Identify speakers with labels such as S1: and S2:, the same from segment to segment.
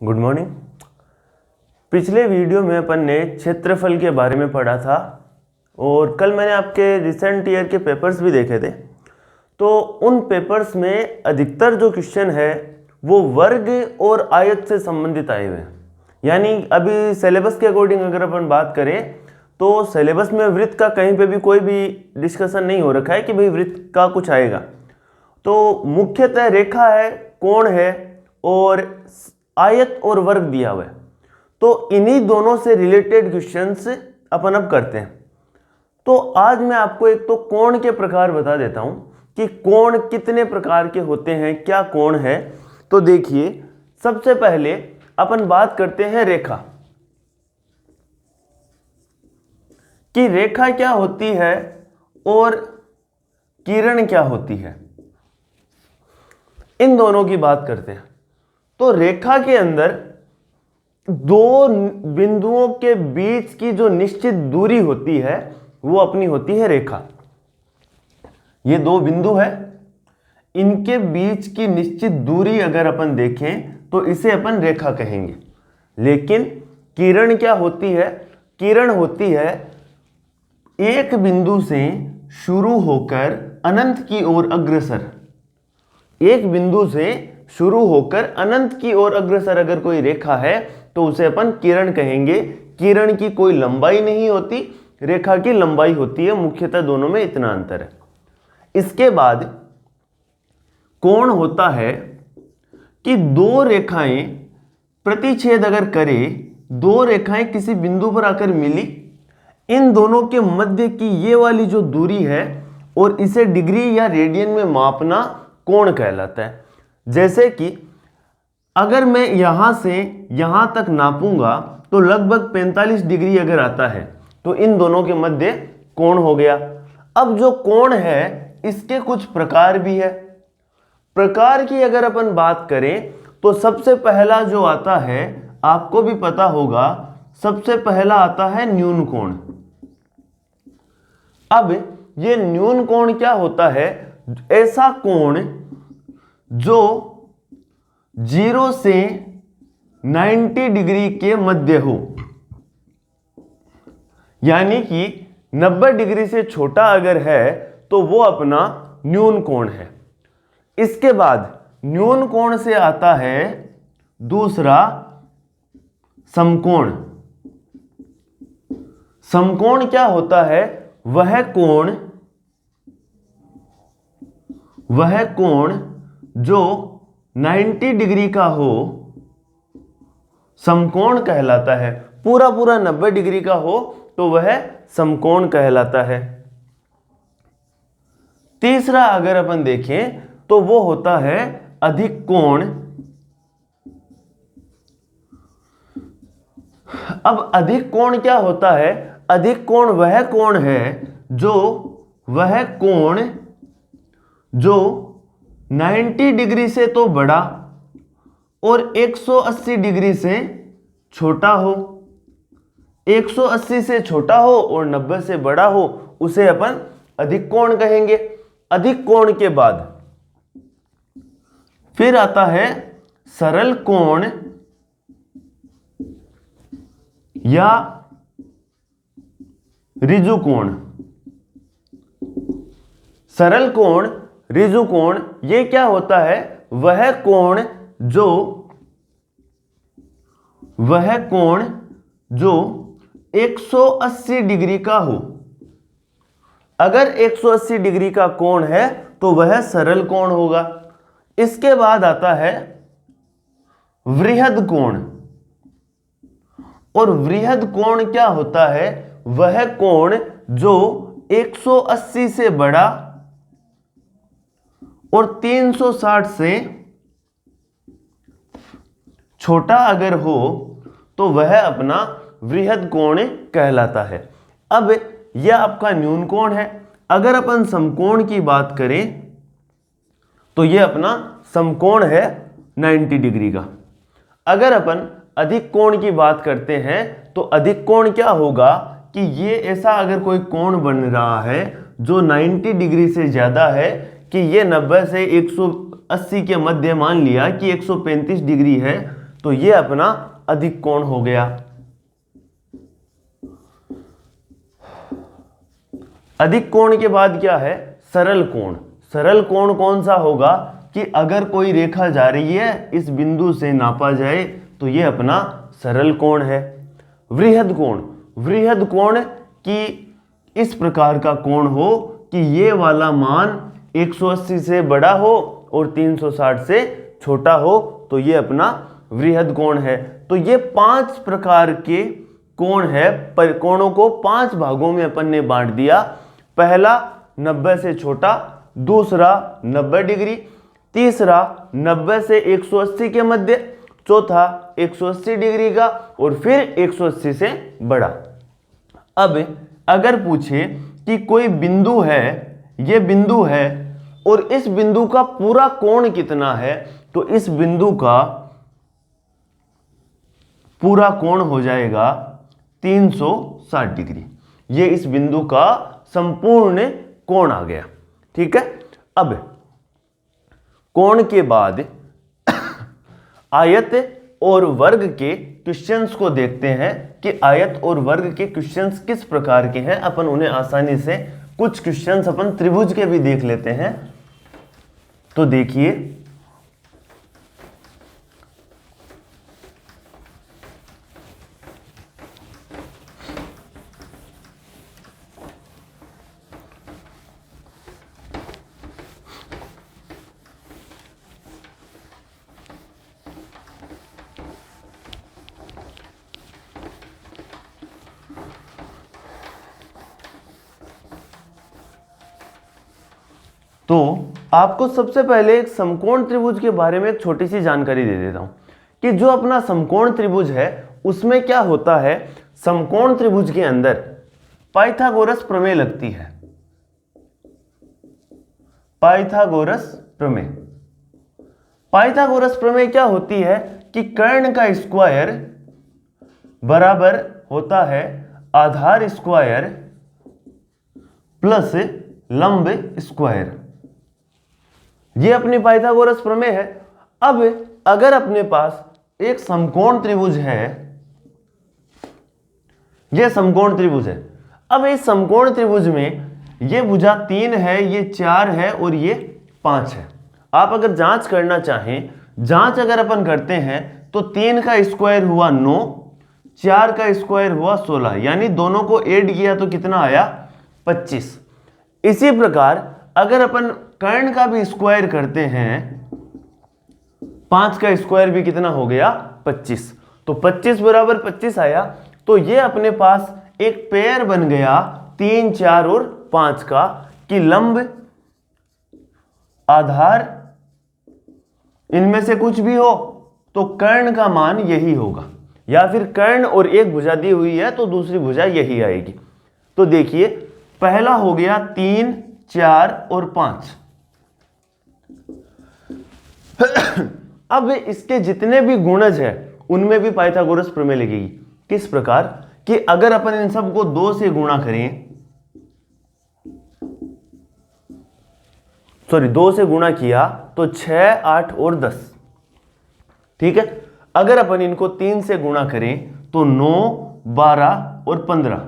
S1: Good morning. पिछले video में अपन ने क्षेत्रफल के बारे में पढ़ा था और कल मैंने आपके रिसेंट ईयर के पेपर्स भी देखे थे। तो उन पेपर्स में अधिकतर जो क्वेश्चन है वो वर्ग और आयत से संबंधित आए हुए हैं। यानी अभी सिलेबस के अकॉर्डिंग अगर अपन बात करें तो सिलेबस में वृत्त का कहीं पे भी कोई भी डिस्कशन नहीं हो रखा है कि भाई वृत्त का कुछ आएगा। तो मुख्यतः रेखा है, कोण है और आयत और वर्ग दिया हुआ है। तो इन्हीं दोनों से रिलेटेड क्वेश्चंस अपन अब करते हैं। तो आज मैं आपको एक तो कोण के प्रकार बता देता हूं कि कोण कितने प्रकार के होते हैं, क्या कोण है। तो देखिए, सबसे पहले अपन बात करते हैं रेखा कि रेखा क्या होती है और किरण क्या होती है, इन दोनों की बात करते हैं। तो रेखा के अंदर दो बिंदुओं के बीच की जो निश्चित दूरी होती है वो अपनी होती है रेखा। ये दो बिंदु है, इनके बीच की निश्चित दूरी अगर अपन देखें तो इसे अपन रेखा कहेंगे। लेकिन किरण क्या होती है? किरण होती है एक बिंदु से शुरू होकर अनंत की ओर अग्रसर। एक बिंदु से शुरू होकर अनंत की ओर अग्रसर अगर कोई रेखा है तो उसे अपन किरण कहेंगे। किरण की कोई लंबाई नहीं होती, रेखा की लंबाई होती है। मुख्यतः दोनों में इतना अंतर है। इसके बाद कोण होता है कि दो रेखाएं प्रतिच्छेद अगर करें, दो रेखाएं किसी बिंदु पर आकर मिली, इन दोनों के मध्य की ये वाली जो दूरी है और इसे डिग्री या रेडियन में मापना कोण कहलाता है। जैसे कि अगर मैं यहां से यहां तक नापूंगा तो लगभग 45 डिग्री अगर आता है तो इन दोनों के मध्य कोण हो गया। अब जो कोण है इसके कुछ प्रकार भी है। प्रकार की अगर अपन बात करें तो सबसे पहला जो आता है, आपको भी पता होगा, सबसे पहला आता है न्यून कोण। अब ये न्यून कोण क्या होता है? ऐसा कोण जो 0 से 90 डिग्री के मध्य हो, यानी कि 90 डिग्री से छोटा अगर है तो वो अपना न्यून कोण है। इसके बाद न्यून कोण से आता है दूसरा समकोण। समकोण क्या होता है? वह कोण जो 90 डिग्री का हो, समकोण कहलाता है। पूरा 90 डिग्री का हो तो वह समकोण कहलाता है। तीसरा अगर अपन देखें तो वो होता है अधिक कोण। अब अधिक कोण क्या होता है? अधिक कोण वह कोण है जो 90 डिग्री से तो बड़ा और 180 डिग्री से छोटा हो। 180 से छोटा हो और 90 से बड़ा हो, उसे अपन अधिक कोण कहेंगे। अधिक कोण के बाद फिर आता है सरल कोण या ऋजु कोण। सरल कोण, ऋजु कोण, ये क्या होता है? वह कोण जो 180 डिग्री का हो। अगर 180 डिग्री का कोण है तो वह सरल कोण होगा। इसके बाद आता है वृहद कोण। और वृहद कोण क्या होता है? वह कोण जो 180 से बड़ा और 360 से छोटा अगर हो तो वह अपना वृहद कोण कहलाता है। अब यह आपका न्यून कोण है। अगर अपन समकोण की बात करें तो यह अपना समकोण है 90 डिग्री का। अगर अपन अधिक कोण की बात करते हैं तो अधिक कोण क्या होगा कि ये ऐसा अगर कोई कोण बन रहा है जो 90 डिग्री से ज्यादा है, कि ये 90 से 180 के मध्य मान लिया कि 135 डिग्री है, तो ये अपना अधिक कोण हो गया। अधिक कोण के बाद क्या है? सरल कोण। सरल कोण कौन सा होगा कि अगर कोई रेखा जा रही है इस बिंदु से नापा जाए तो ये अपना सरल कोण है। वृहद कोण। वृहद कोण कि इस प्रकार का कोण हो कि ये वाला मान 180 से बड़ा हो और 360 से छोटा हो, तो ये अपना वृहद कोण है। तो ये 5 प्रकार के कोण है। पर कोणों को 5 भागों में अपन ने बांट दिया। पहला 90 से छोटा, दूसरा 90 डिग्री, तीसरा 90 से 180 के मध्य, चौथा 180 डिग्री का और फिर 180 से बड़ा। अब अगर पूछे कि कोई बिंदु है, ये बिंदु है और इस बिंदु का पूरा कोण कितना है, तो इस बिंदु का पूरा कोण हो जाएगा 360 डिग्री। ये इस बिंदु का संपूर्ण कोण आ गया। ठीक है। अब कोण के बाद आयत और वर्ग के क्वेश्चंस को देखते हैं कि आयत और वर्ग के क्वेश्चंस किस प्रकार के हैं। अपन उन्हें आसानी से, कुछ क्वेश्चंस अपन त्रिभुज के भी देख लेते हैं। तो देखिए, तो आपको सबसे पहले एक समकोण त्रिभुज के बारे में एक छोटी सी जानकारी दे देता हूं कि जो अपना समकोण त्रिभुज है उसमें क्या होता है। समकोण त्रिभुज के अंदर पाइथागोरस प्रमेय लगती है। पाइथागोरस प्रमेय। पाइथागोरस प्रमेय क्या होती है कि कर्ण का स्क्वायर बराबर होता है आधार स्क्वायर प्लस लंब स्क्वायर। ये अपनी पाइथागोरस प्रमेय है। अब अगर अपने पास एक समकोण त्रिभुज है, ये समकोण त्रिभुज है। अब इस समकोण त्रिभुज में ये भुजा 3 है, ये 4 है और ये 5 है। आप अगर जांच करना चाहें, जांच अगर अपन करते हैं तो 3 का स्क्वायर हुआ 9, 4 का स्क्वायर हुआ 16, यानी दोनों को ऐड किया तो कितना आया? 25। इसी प्रकार अगर अपन कर्ण का भी स्क्वायर करते हैं, 5 का स्क्वायर भी कितना हो गया? 25। तो 25 बराबर 25 आया। तो ये अपने पास एक पेयर बन गया 3, 4 और 5 का कि लंब आधार इनमें से कुछ भी हो तो कर्ण का मान यही होगा, या फिर कर्ण और एक भुजा दी हुई है तो दूसरी भुजा यही आएगी। तो देखिए, पहला हो गया 3, 4 और 5। अब इसके जितने भी गुणज है उनमें भी पाइथागोरस प्रमेय लगेगी। किस प्रकार कि अगर अपन इन सबको 2 से गुणा करें, 2 से गुणा किया तो 6, 8 और 10। ठीक है। अगर अपन इनको 3 से गुणा करें तो 9, 12 और 15।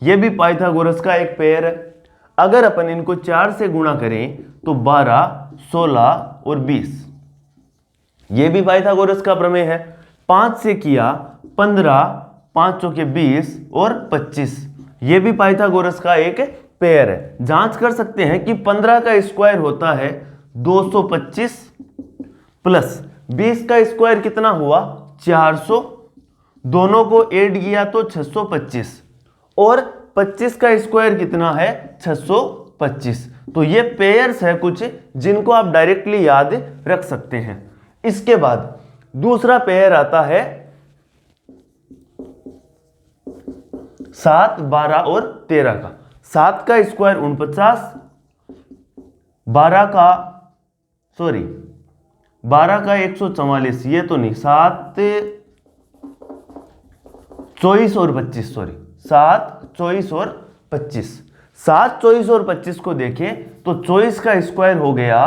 S1: यह भी पाइथागोरस का एक पेयर है। अगर अपन इनको 4 से गुणा करें तो 12, 16 और 20। यह भी पाइथागोरस का प्रमेय है। 5 से किया 15, 5 चौके 20 और 25। यह भी पाइथागोरस का एक पेयर है। जांच कर सकते हैं कि 15 का स्क्वायर होता है 225 प्लस 20 का स्क्वायर कितना हुआ? 400। दोनों को ऐड किया तो 625 और 25 का स्क्वायर कितना है? 625। तो ये पेयर्स है कुछ जिनको आप डायरेक्टली याद रख सकते हैं। इसके बाद दूसरा पेयर आता है 7, 12 और 13 का। 7 का स्क्वायर 49, 12 का 144, ये तो नहीं, 7, 24 और 25, 7, 24 और 25। 7, 24 और 25 को देखें तो 24 का स्क्वायर हो गया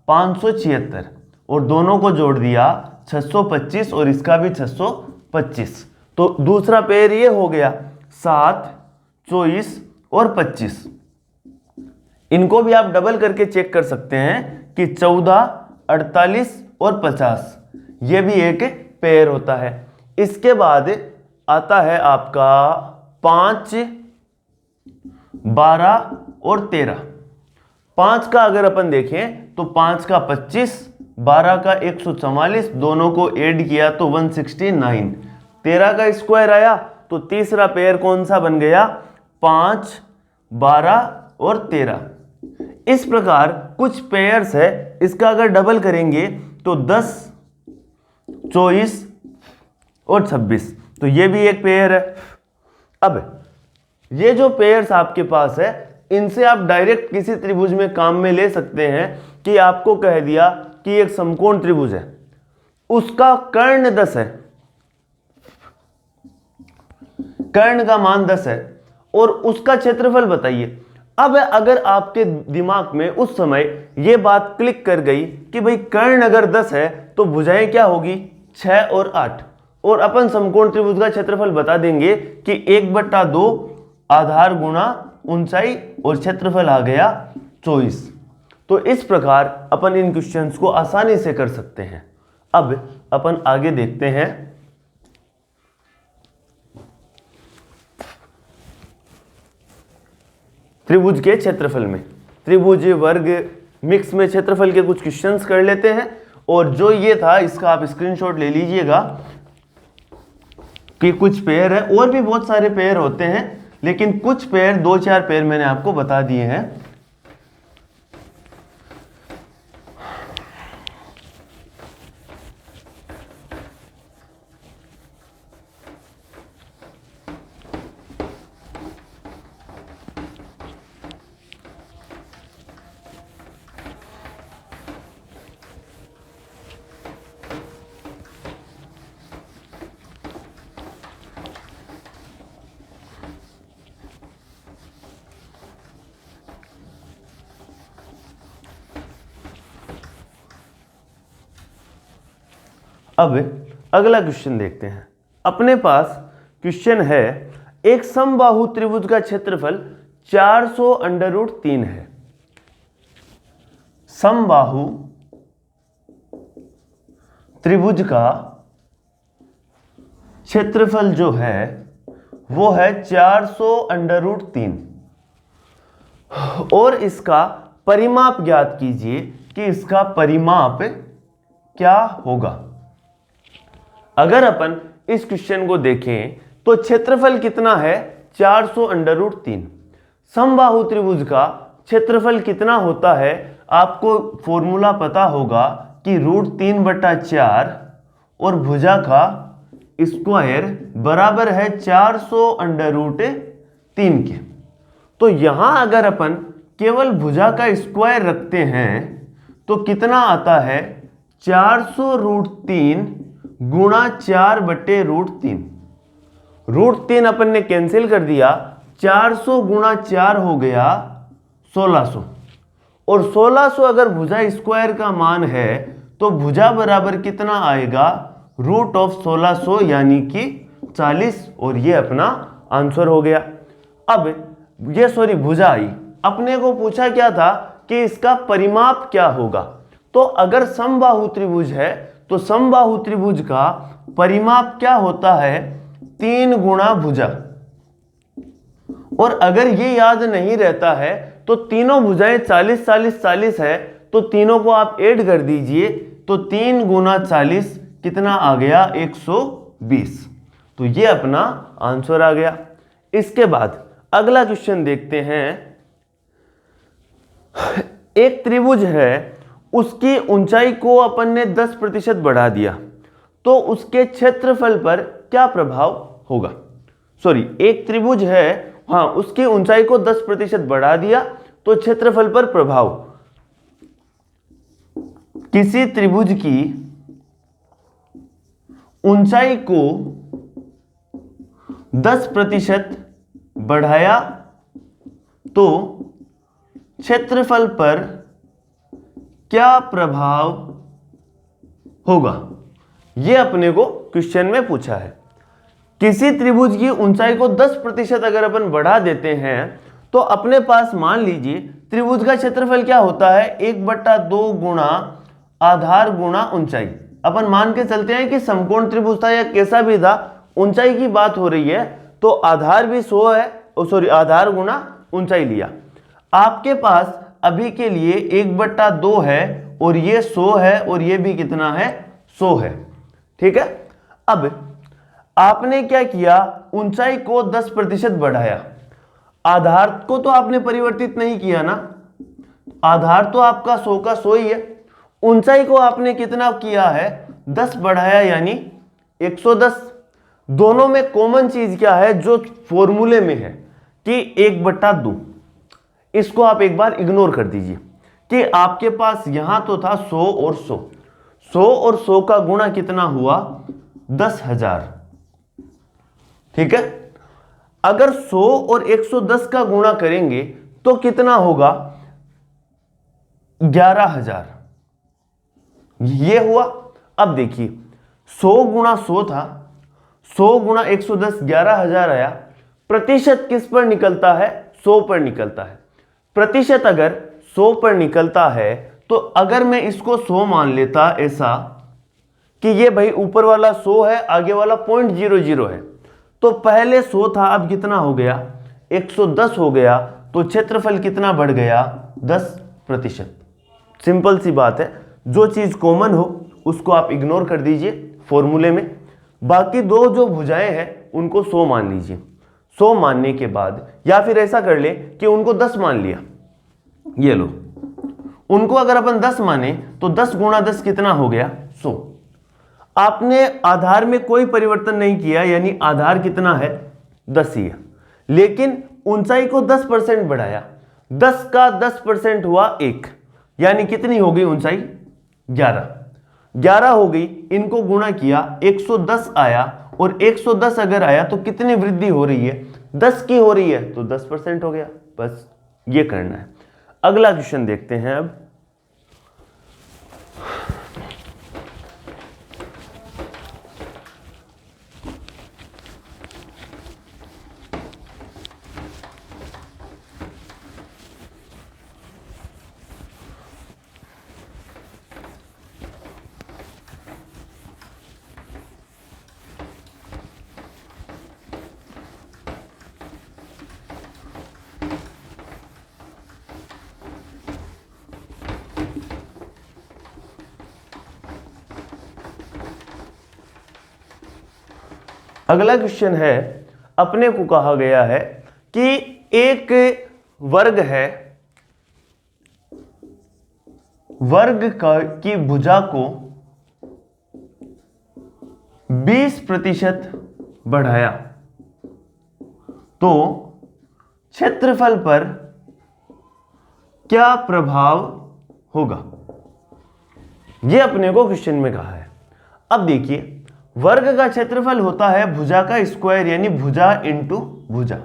S1: 576 और दोनों को जोड़ दिया 625 और इसका भी 625। तो दूसरा पेयर ये हो गया 7, 24 और 25। इनको भी आप डबल करके चेक कर सकते हैं कि 14, 48 और 50 ये भी एक पेयर होता है। इसके बाद आता है आपका 5, 12 और 13। 5 का अगर अपन देखें तो 5 का 25, 12 का 144, दोनों को ऐड किया तो 169। 13 का स्क्वायर आया तो तीसरा पेयर कौन सा बन गया? 5, 12 और 13। इस प्रकार कुछ पेयर्स है, इसका अगर डबल करेंगे तो 10, 24 और 26, तो ये भी एक पेयर है। अब ये जो पेयर्स आपके पास है इनसे आप डायरेक्ट किसी त्रिभुज में काम में ले सकते हैं कि आपको कह दिया कि एक समकोण त्रिभुज है, उसका कर्ण 10 है, कर्ण का मान 10 है और उसका क्षेत्रफल बताइए। अब अगर आपके दिमाग में उस समय यह बात क्लिक कर गई कि भाई कर्ण अगर 10 है तो भुजाएं क्या होगी? 6 और 8, और अपन समकोण त्रिभुज का क्षेत्रफल बता देंगे कि 1/2 आधार गुणा ऊंचाई और क्षेत्रफल आ गया 24। तो इस प्रकार अपन इन क्वेश्चंस को आसानी से कर सकते हैं। अब अपन आगे देखते हैं। त्रिभुज के क्षेत्रफल में, त्रिभुज वर्ग मिक्स में क्षेत्रफल के कुछ क्वेश्चंस कर लेते हैं। और जो ये था इसका आप स्क्रीनशॉट ले लीजिएगा कि कुछ पेयर है, और भी बहुत सारे पेयर होते हैं लेकिन कुछ पेयर 2-4 पेयर मैंने आपको बता दिए हैं। अब अगला क्वेश्चन देखते हैं। अपने पास क्वेश्चन है, एक समबाहु त्रिभुज का क्षेत्रफल 400√3 है। समबाहु त्रिभुज का क्षेत्रफल जो है वो है 400√3 और इसका परिमाप ज्ञात कीजिए कि इसका परिमाप क्या होगा। अगर अपन इस क्वेश्चन को देखें तो क्षेत्रफल कितना है? 400√3। समबाहु त्रिभुज का क्षेत्रफल कितना होता है? आपको फॉर्मूला पता होगा कि √3/4 और भुजा का स्क्वायर बराबर है 400√3 के। तो यहां अगर अपन केवल भुजा का स्क्वायर रखते हैं तो कितना आता है? 400√3 गुणा 4/√3। √3 अपन ने कैंसिल कर दिया, 400 गुणा 4 हो गया 1600, और 1600 अगर भुजा स्क्वायर का मान है तो भुजा बराबर कितना आएगा? √1600 यानी कि 40, और ये अपना आंसर हो गया। अब ये भुजा आई, अपने को पूछा क्या था कि इसका परिमाप क्या होगा। तो अगर समबाहु त्रिभुज है तो समबाहु त्रिभुज का परिमाप क्या होता है? 3 गुणा भुजा। और अगर ये याद नहीं रहता है तो तीनों भुजाएं 40 40 40 है, तो तीनों को आप ऐड कर दीजिए तो 3 गुणा 40 कितना आ गया? 120। तो ये अपना आंसर आ गया। इसके बाद अगला क्वेश्चन देखते हैं। एक त्रिभुज है, उसकी ऊंचाई को अपन ने 10% बढ़ा दिया तो उसके क्षेत्रफल पर क्या प्रभाव होगा? एक त्रिभुज है, हाँ, उसकी ऊंचाई को 10% बढ़ा दिया तो क्षेत्रफल पर प्रभाव। किसी त्रिभुज की ऊंचाई को 10% बढ़ाया तो क्षेत्रफल पर क्या प्रभाव होगा? ये अपने को क्वेश्चन में पूछा है। किसी त्रिभुज की ऊंचाई को 10% अगर अपन बढ़ा देते हैं तो अपने पास मान लीजिए त्रिभुज का क्षेत्रफल क्या होता है, 1/2 गुणा आधार गुणा ऊंचाई। अपन मान के चलते हैं कि समकोण त्रिभुज था या कैसा भी था, ऊंचाई की बात हो रही है तो आधार भी 100 है, सॉरी आधार गुणा ऊंचाई लिया। आपके पास अभी के लिए 1/2 है और ये 100 है और ये भी कितना है, 100 है। ठीक है, अब आपने क्या किया, ऊंचाई को 10% बढ़ाया। आधार को तो आपने परिवर्तित नहीं किया ना, आधार तो आपका 100 का 100 ही है। ऊंचाई को आपने कितना किया है, 10 बढ़ाया यानी 110। दोनों में कॉमन चीज क्या है जो फॉर्मूले में है कि 1/2। इसको आप एक बार इग्नोर कर दीजिए कि आपके पास यहां तो था 100 और 100, 100 और 100 का गुणा कितना हुआ, 10,000। ठीक है, अगर 100 और 110 का गुणा करेंगे तो कितना होगा, 11,000। ये हुआ। अब देखिए 100 गुणा 100 था, 100 गुणा 110 11,000 आया। प्रतिशत किस पर निकलता है, 100 पर निकलता है। प्रतिशत अगर 100 पर निकलता है तो अगर मैं इसको 100 मान लेता ऐसा कि ये भाई ऊपर वाला 100 है, आगे वाला 0.00 है, तो पहले 100 था, अब कितना हो गया, 110 हो गया। तो क्षेत्रफल कितना बढ़ गया, 10%। सिंपल सी बात है, जो चीज कॉमन हो उसको आप इग्नोर कर दीजिए फॉर्मूले में। बाकी दो जो भुजाएं हैं उनको 100 मान लीजिए। 100 मानने के बाद या फिर ऐसा कर ले कि उनको 10 मान लिया, ये लो, उनको अगर अपन 10 माने तो 10 गुणा 10 कितना हो गया, 100। आपने आधार में कोई परिवर्तन नहीं किया, यानी आधार कितना है, 10 ही है, लेकिन ऊंचाई को 10% बढ़ाया। 10 का 10% हुआ 1, यानी कितनी हो गई ऊंचाई, 11 हो गई। इनको गुणा किया, 110 आया, और 110 अगर आया तो कितनी वृद्धि हो रही है, 10 की हो रही है, तो 10% हो गया। बस ये करना है। अगला क्वेश्चन देखते हैं अब। अगला क्वेश्चन है, अपने को कहा गया है कि एक वर्ग है, वर्ग की भुजा को 20% बढ़ाया तो क्षेत्रफल पर क्या प्रभाव होगा, यह अपने को क्वेश्चन में कहा है। अब देखिए, वर्ग का क्षेत्रफल होता है भुजा का स्क्वायर, यानी भुजा इंटू भुजा।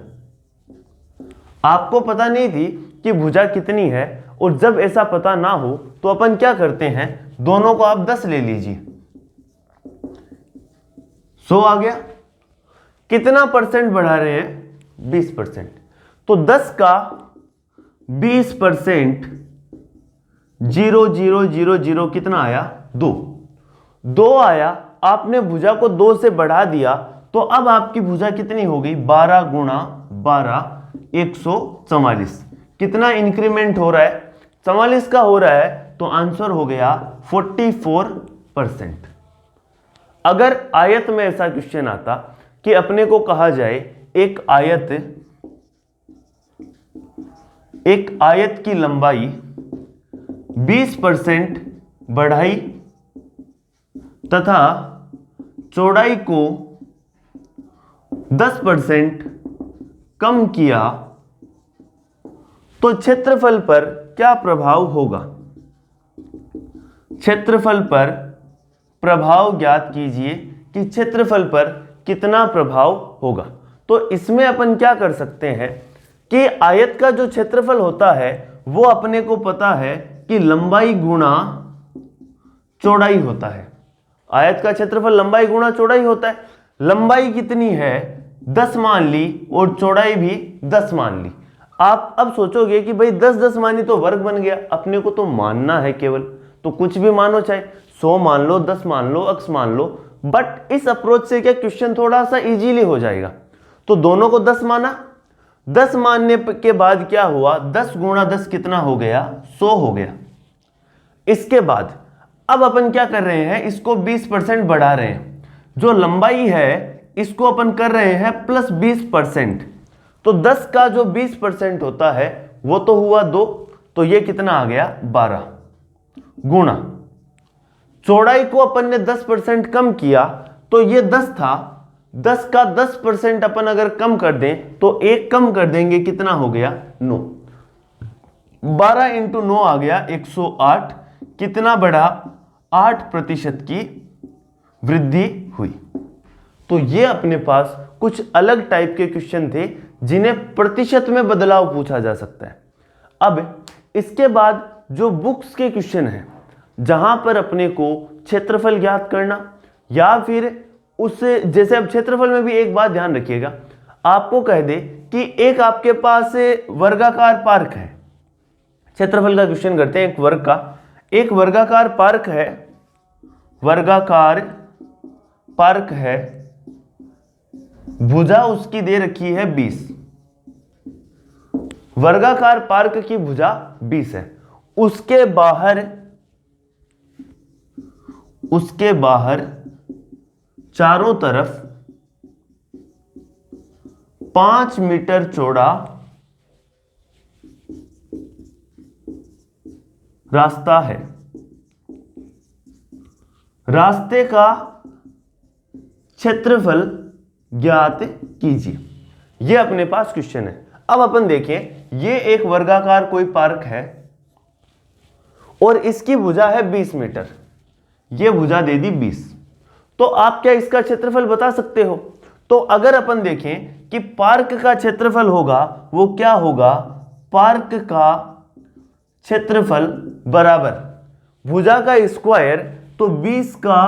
S1: आपको पता नहीं थी कि भुजा कितनी है, और जब ऐसा पता ना हो तो अपन क्या करते हैं, दोनों को आप 10 ले लीजिए, 100 आ गया। कितना परसेंट बढ़ा रहे हैं, 20%। तो 10 का 20% 0,000 कितना आया, 2 आया। आपने भुजा को 2 से बढ़ा दिया तो अब आपकी भुजा कितनी हो गई, 12 गुणा 12, 144। कितना इंक्रीमेंट हो रहा है, 44 का हो रहा है, तो आंसर हो गया 44%। अगर आयत में ऐसा क्वेश्चन आता कि अपने को कहा जाए एक आयत की लंबाई 20% बढ़ाई तथा चौड़ाई को 10% कम किया तो क्षेत्रफल पर क्या प्रभाव होगा। क्षेत्रफल पर प्रभाव ज्ञात कीजिए कि क्षेत्रफल पर कितना प्रभाव होगा। तो इसमें अपन क्या कर सकते हैं कि आयत का जो क्षेत्रफल होता है वो अपने को पता है कि लंबाई गुणा चौड़ाई होता है। आयत का क्षेत्रफल लंबाई गुणा चौड़ाई होता है। लंबाई कितनी है 10 मान ली और चौड़ाई भी 10 मान ली। आप अब सोचोगे कि भाई 10 मानी तो वर्ग बन गया, अपने को तो मानना है केवल, तो कुछ भी मानो, चाहे 100 मान लो, 10 मान लो, x मान लो, बट इस अप्रोच से क्या क्वेश्चन थोड़ा सा इजीली हो जाएगा। तो दोनों को 10 माना, 10 मानने के बाद क्या हुआ, 10 गुणा 10 कितना हो गया, 100 हो गया। इसके बाद अब अपन क्या कर रहे हैं, इसको 20% बढ़ा रहे हैं, जो लंबाई है इसको अपन कर रहे हैं प्लस 20%। तो 10 का जो 20% होता है वो तो हुआ 2, तो ये कितना आ गया 12, गुणा चौड़ाई को अपन ने 10% कम किया, तो ये 10 था, 10 का 10% अपन अगर कम कर दें तो 1 कम कर देंगे, कितना हो गया 9, 12 इंटू 9 आ गया 108, कितना बढ़ा 8% की वृद्धि हुई। तो ये अपने पास कुछ अलग टाइप के क्वेश्चन थे जिन्हें प्रतिशत में बदलाव पूछा जा सकता है। अब इसके बाद जो बुक्स के क्वेश्चन हैं जहां पर अपने को क्षेत्रफल ज्ञात करना या फिर उससे, जैसे अब क्षेत्रफल में भी एक बात ध्यान रखिएगा, आपको कह दे कि एक आपके पास वर्गाकार पार्क है, क्षेत्रफल का क्वेश्चन करते हैं, एक वर्गाकार पार्क है, वर्गाकार पार्क है, भुजा उसकी दे रखी है 20, वर्गाकार पार्क की भुजा 20 है, उसके बाहर चारों तरफ 5 मीटर चौड़ा रास्ता है, रास्ते का क्षेत्रफल ज्ञात कीजिए। यह अपने पास क्वेश्चन है। अब अपन देखें, ये एक वर्गाकार कोई पार्क है और इसकी भुजा है 20 मीटर, ये भुजा दे दी 20, तो आप क्या इसका क्षेत्रफल बता सकते हो? तो अगर अपन देखें कि पार्क का क्षेत्रफल होगा वो क्या होगा, पार्क का क्षेत्रफल बराबर भुजा का स्क्वायर, तो 20 का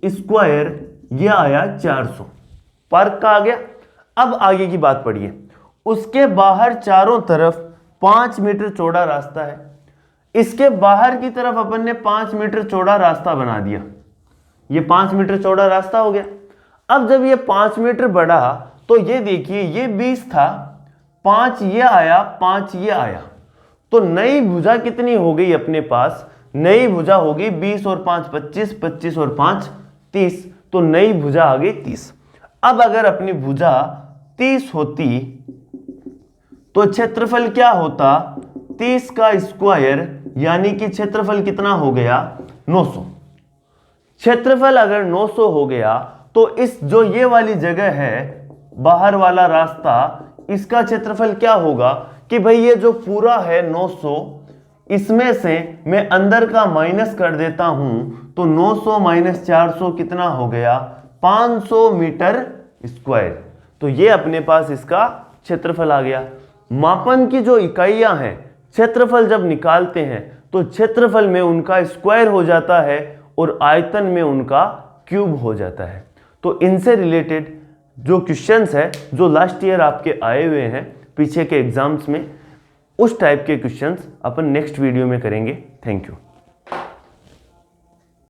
S1: स्क्वायर ये आया 400, पार्क का आ गया। अब आगे की बात पढ़िए, उसके बाहर चारों तरफ 5 मीटर चौड़ा रास्ता है, इसके बाहर की तरफ अपन ने 5 मीटर चौड़ा रास्ता बना दिया, ये 5 मीटर चौड़ा रास्ता हो गया। अब जब ये 5 मीटर बढ़ा तो ये देखिए, ये 20 था, 5 ये आया, 5 ये आया, तो नई भुजा कितनी हो गई अपने पास, नई भुजा हो गई 20 और 5 25, 25 और 5 30, तो नई भुजा आ गई 30। अब अगर अपनी भुजा 30 होती तो क्षेत्रफल क्या होता, 30 का स्क्वायर, यानी कि क्षेत्रफल कितना हो गया 900। क्षेत्रफल अगर 900 हो गया तो इस जो ये वाली जगह है, बाहर वाला रास्ता, इसका क्षेत्रफल क्या होगा कि भाई ये जो पूरा है 900, इसमें से मैं अंदर का माइनस कर देता हूं, तो 900 माइनस 400 कितना हो गया 500 मीटर स्क्वायर। तो ये अपने पास इसका क्षेत्रफल आ गया। मापन की जो इकाइयां हैं, क्षेत्रफल जब निकालते हैं तो क्षेत्रफल में उनका स्क्वायर हो जाता है और आयतन में उनका क्यूब हो जाता है। तो इनसे रिलेटेड जो क्वेश्चंस है जो लास्ट ईयर आपके आए हुए हैं पीछे के एग्जाम्स में, उस टाइप के क्वेश्चंस अपन नेक्स्ट वीडियो में करेंगे। Thank you.